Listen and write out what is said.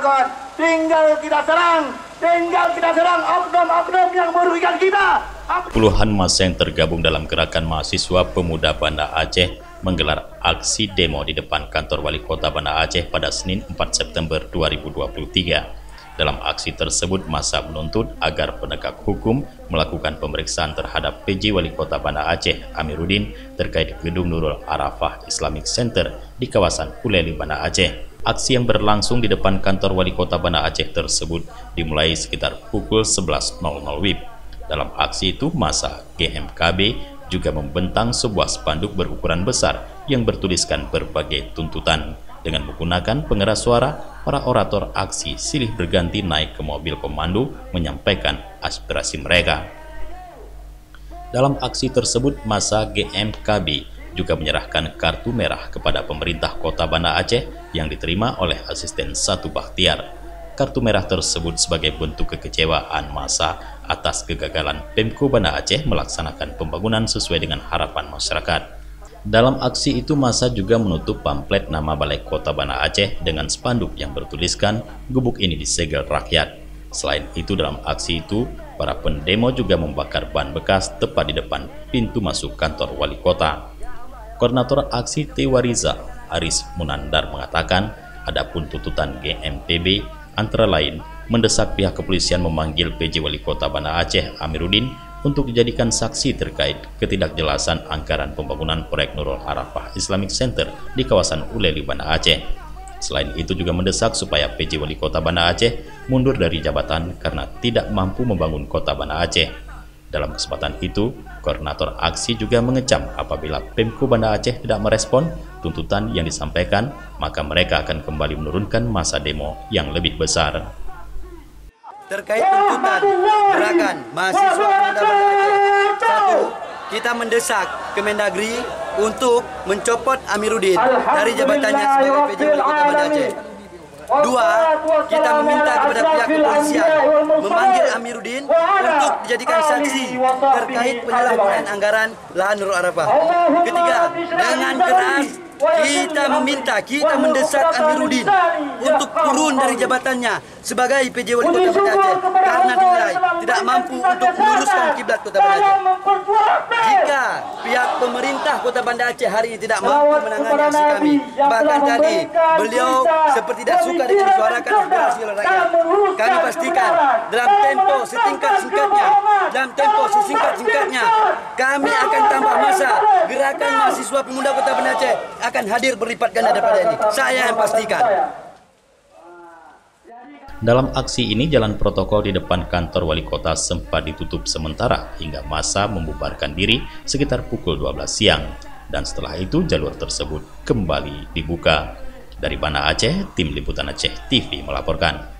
kawan-kawan. Tinggal kita serang oknum-oknum yang merugikan kita. Puluhan massa yang tergabung dalam gerakan mahasiswa pemuda Banda Aceh menggelar aksi demo di depan kantor wali kota Banda Aceh pada Senin 4 September 2023. Dalam aksi tersebut, massa menuntut agar penegak hukum melakukan pemeriksaan terhadap PJ Wali Kota Banda Aceh Amiruddin terkait gedung Nurul Arafah Islamic Center di kawasan Uleli, Banda Aceh. Aksi yang berlangsung di depan kantor Wali Kota Banda Aceh tersebut dimulai sekitar pukul 11.00 WIB. Dalam aksi itu, massa GMKB juga membentang sebuah spanduk berukuran besar yang bertuliskan berbagai tuntutan. Dengan menggunakan pengeras suara, para orator aksi silih berganti naik ke mobil komando menyampaikan aspirasi mereka. Dalam aksi tersebut, massa GMKB juga menyerahkan kartu merah kepada pemerintah kota Banda Aceh yang diterima oleh asisten 1 Bakhtiar. Kartu merah tersebut sebagai bentuk kekecewaan massa atas kegagalan Pemko Banda Aceh melaksanakan pembangunan sesuai dengan harapan masyarakat. Dalam aksi itu, massa juga menutup pamflet nama Balai Kota Banda Aceh dengan spanduk yang bertuliskan "Gubuk ini disegel rakyat". Selain itu, dalam aksi itu, para pendemo juga membakar ban bekas tepat di depan pintu masuk kantor wali kota. Koordinator aksi Tewariza, Aris Munandar, mengatakan adapun tuntutan GMPB antara lain mendesak pihak kepolisian memanggil PJ Wali Kota Banda Aceh Amiruddin untuk dijadikan saksi terkait ketidakjelasan anggaran pembangunan proyek Nurul Arafah Islamic Center di kawasan Uleli, Banda Aceh. Selain itu juga mendesak supaya PJ Wali Kota Banda Aceh mundur dari jabatan karena tidak mampu membangun kota Banda Aceh. Dalam kesempatan itu, koordinator aksi juga mengecam apabila Pemko Banda Aceh tidak merespon tuntutan yang disampaikan, maka mereka akan kembali menurunkan massa demo yang lebih besar. Terkait tuntutan gerakan mahasiswa pemuda Banda Aceh, 1. Kita mendesak Kemendagri untuk mencopot Amiruddin dari jabatannya sebagai PJ Wali Kota Banda Aceh. 2. Kita meminta kepada pihak kepolisian memanggil Amiruddin untuk dijadikan saksi terkait penyalahgunaan anggaran lahan Nurul Arafah. 3. Dengan keras kita mendesak Amiruddin untuk turun dari jabatannya sebagai PJ Wali Kota Banda Aceh karena dinilai tidak mampu untuk meluruskan kiblat Kota Banda Aceh. Jika pihak pemerintah Kota Banda Aceh hari ini tidak mampu menangani aksi kami, bahkan tadi beliau seperti tidak suka disuarakan aspirasi oleh rakyat, kami pastikan dalam tempo sesingkat-singkatnya kami akan tambah massa gerakan mahasiswa pemuda Kota Banda Aceh akan hadir berlipat ganda daripada ini. Saya yang pastikan. Dalam aksi ini, jalan protokol di depan kantor wali kota sempat ditutup sementara hingga massa membubarkan diri sekitar pukul 12 siang. Dan setelah itu, jalur tersebut kembali dibuka. Dari Banda Aceh, Tim Liputan Aceh TV melaporkan.